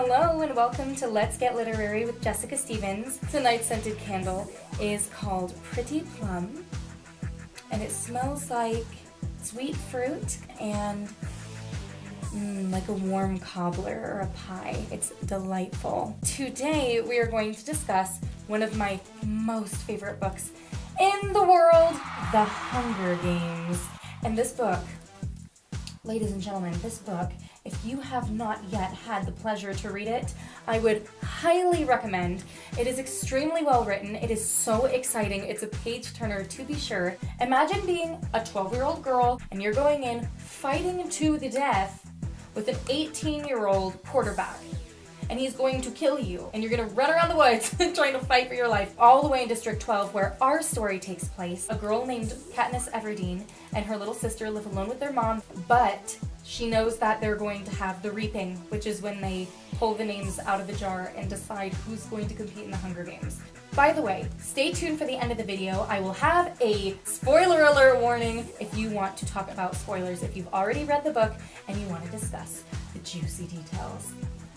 Hello and welcome to Let's Get Literary with Jessica Stevens. Tonight's scented candle is called Pretty Plum, and it smells like sweet fruit and like a warm cobbler or a pie. It's delightful. Today we are going to discuss one of my most favorite books in the world, The Hunger Games. And this book, ladies and gentlemen, this book, if you have not yet had the pleasure to read it, I would highly recommend. It is extremely well written. It is so exciting. It's a page turner to be sure. Imagine being a 12-year-old girl and you're going in fighting to the death with an 18-year-old quarterback. And he's going to kill you. And you're going to run around the woods trying to fight for your life. All the way in District 12, where our story takes place. A girl named Katniss Everdeen and her little sister live alone with their mom, but she knows that they're going to have the reaping, which is when they pull the names out of the jar and decide who's going to compete in the Hunger Games. By the way, stay tuned for the end of the video. I will have a spoiler alert warning if you want to talk about spoilers, if you've already read the book and you want to discuss the juicy details.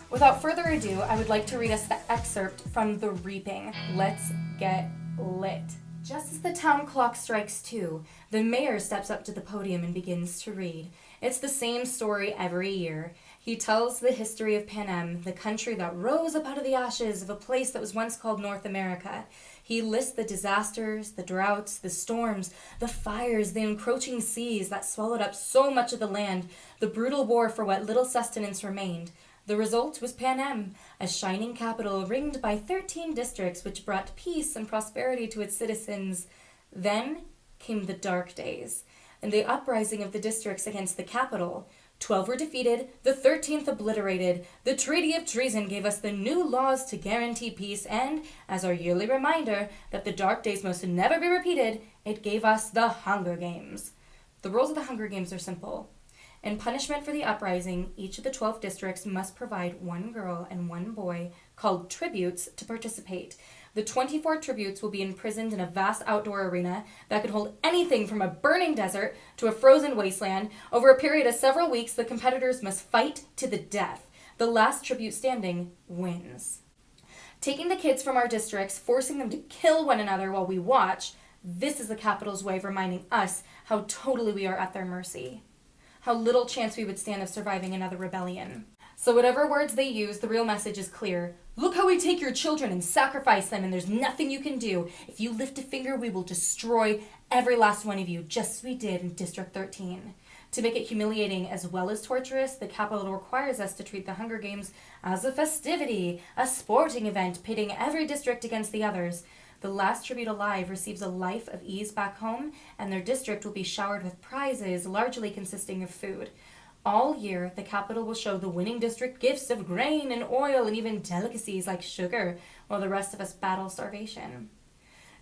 Without further ado, I would like to read us the excerpt from The Reaping. Let's get lit. Just as the town clock strikes 2, the mayor steps up to the podium and begins to read. It's the same story every year. He tells the history of Panem, the country that rose up out of the ashes of a place that was once called North America. He lists the disasters, the droughts, the storms, the fires, the encroaching seas that swallowed up so much of the land, the brutal war for what little sustenance remained. The result was Panem, a shining capital ringed by 13 districts which brought peace and prosperity to its citizens. Then came the dark days, and the uprising of the districts against the capital. 12 were defeated, the 13th obliterated. The Treaty of Treason gave us the new laws to guarantee peace, and, as our yearly reminder that the dark days must never be repeated, it gave us the Hunger Games. The rules of the Hunger Games are simple. In punishment for the uprising, each of the 12 districts must provide one girl and one boy, called tributes, to participate. The 24 tributes will be imprisoned in a vast outdoor arena that could hold anything from a burning desert to a frozen wasteland. Over a period of several weeks, the competitors must fight to the death. The last tribute standing wins. Taking the kids from our districts, forcing them to kill one another while we watch, this is the capital's way of reminding us how totally we are at their mercy. How little chance we would stand of surviving another rebellion. So whatever words they use, the real message is clear. Look how we take your children and sacrifice them, and there's nothing you can do. If you lift a finger, we will destroy every last one of you, just as we did in District 13. To make it humiliating as well as torturous, the capital requires us to treat the Hunger Games as a festivity, a sporting event pitting every district against the others. The last tribute alive receives a life of ease back home, and their district will be showered with prizes, largely consisting of food. All year, the capital will show the winning district gifts of grain and oil and even delicacies like sugar, while the rest of us battle starvation.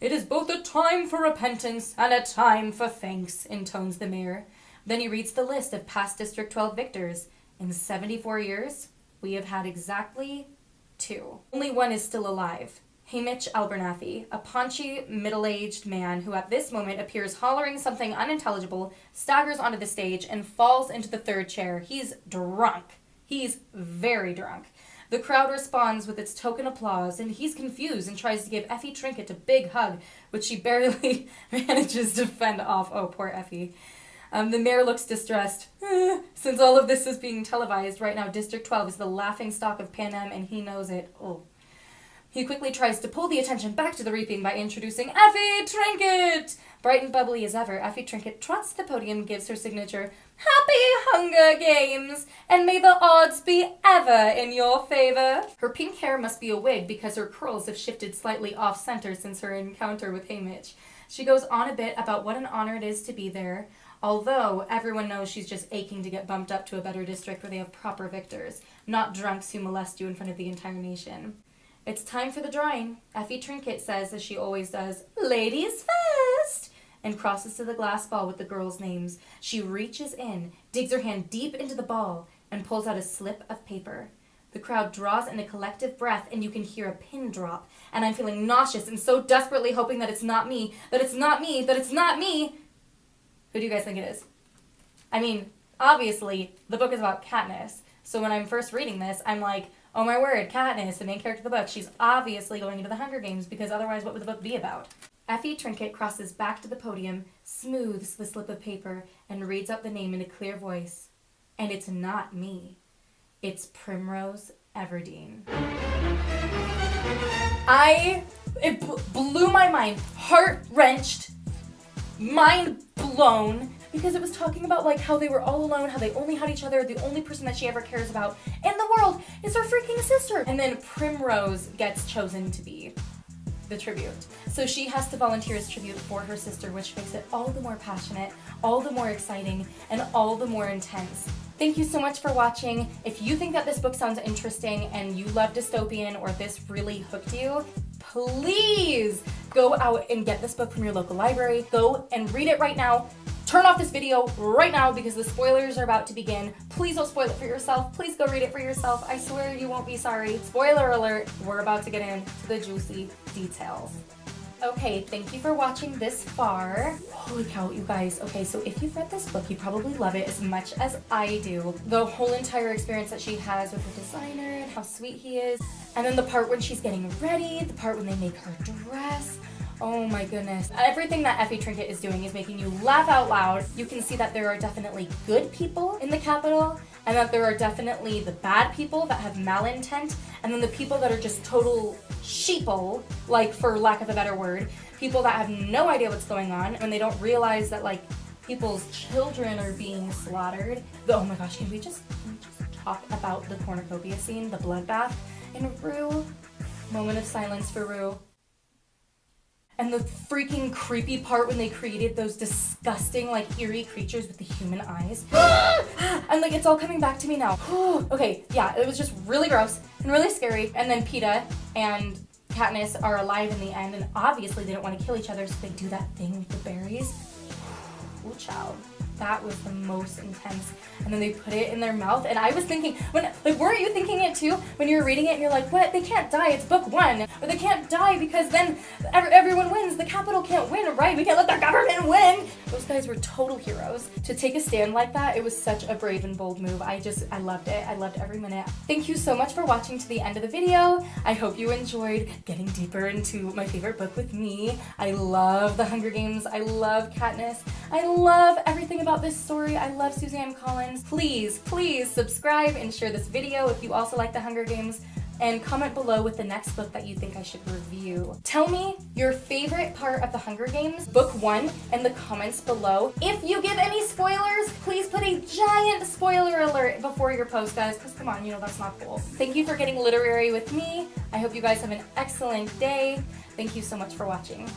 It is both a time for repentance and a time for thanks, intones the mayor. Then he reads the list of past District 12 victors. In 74 years, we have had exactly 2. Only one is still alive. Haymitch Abernathy, a paunchy, middle-aged man who at this moment appears hollering something unintelligible, staggers onto the stage, and falls into the third chair. He's drunk. He's very drunk. The crowd responds with its token applause, and he's confused and tries to give Effie Trinket a big hug, which she barely manages to fend off. Oh, poor Effie. The mayor looks distressed. Since all of this is being televised, right now District 12 is the laughingstock of Panem, and he knows it. Oh. He quickly tries to pull the attention back to the reaping by introducing Effie Trinket! Bright and bubbly as ever, Effie Trinket trots to the podium and gives her signature, Happy Hunger Games, and may the odds be ever in your favor. Her pink hair must be a wig because her curls have shifted slightly off-center since her encounter with Haymitch. She goes on a bit about what an honor it is to be there, although everyone knows she's just aching to get bumped up to a better district where they have proper victors, not drunks who molest you in front of the entire nation. It's time for the drawing, Effie Trinket says, as she always does, Ladies first, and crosses to the glass ball with the girls' names. She reaches in, digs her hand deep into the ball, and pulls out a slip of paper. The crowd draws in a collective breath, and you can hear a pin drop, and I'm feeling nauseous and so desperately hoping that it's not me, that it's not me, that it's not me. Who do you guys think it is? I mean, obviously, the book is about Katniss, So when I'm first reading this, I'm like, oh my word, Katniss, the main character of the book, she's obviously going into the Hunger Games, because otherwise what would the book be about? Effie Trinket crosses back to the podium, smooths the slip of paper, and reads out the name in a clear voice. And it's not me. It's Primrose Everdeen. It blew my mind, heart-wrenched, mind blown, because it was talking about like how they were all alone, how they only had each other, the only person that she ever cares about in the world is her freaking sister. And then Primrose gets chosen to be the tribute. So she has to volunteer as tribute for her sister, which makes it all the more passionate, all the more exciting, and all the more intense. Thank you so much for watching. If you think that this book sounds interesting and you love dystopian or this really hooked you, please go out and get this book from your local library. Go and read it right now. Turn off this video right now because the spoilers are about to begin. Please don't spoil it for yourself. Please go read it for yourself. I swear you won't be sorry. Spoiler alert, we're about to get into the juicy details. Okay, thank you for watching this far. Holy cow, you guys. Okay, so if you've read this book, you probably love it as much as I do. The whole entire experience that she has with her designer and how sweet he is. And then the part when she's getting ready, the part when they make her dress. Oh my goodness. Everything that Effie Trinket is doing is making you laugh out loud. You can see that there are definitely good people in the Capitol, and that there are definitely the bad people that have malintent, and then the people that are just total sheeple, like, for lack of a better word, people that have no idea what's going on, and they don't realize that, like, people's children are being slaughtered. Oh my gosh, can we just talk about the cornucopia scene, the bloodbath in Rue? Moment of silence for Rue. And the freaking creepy part when they created those disgusting, like, eerie creatures with the human eyes. And, like, it's all coming back to me now. Okay, yeah, it was just really gross and really scary. And then Peeta and Katniss are alive in the end, and obviously they don't want to kill each other, so they do that thing with the berries. Oh, child. That was the most intense. And then they put it in their mouth, and I was thinking, weren't you thinking it too? When you were reading it and you're like, what? They can't die, it's book one. Or they can't die because then everyone wins. The Capitol can't win, right? We can't let their government win. Those guys were total heroes. To take a stand like that, it was such a brave and bold move. I loved it. I loved every minute. Thank you so much for watching to the end of the video. I hope you enjoyed getting deeper into my favorite book with me. I love The Hunger Games. I love Katniss. I love everything about this story. I love Suzanne Collins. Please, please subscribe and share this video if you also like The Hunger Games, and comment below with the next book that you think I should review. Tell me your favorite part of The Hunger Games, book one, in the comments below. If you give any spoilers, please put a giant spoiler alert before your post, guys, because come on, you know that's not cool. Thank you for getting literary with me. I hope you guys have an excellent day. Thank you so much for watching.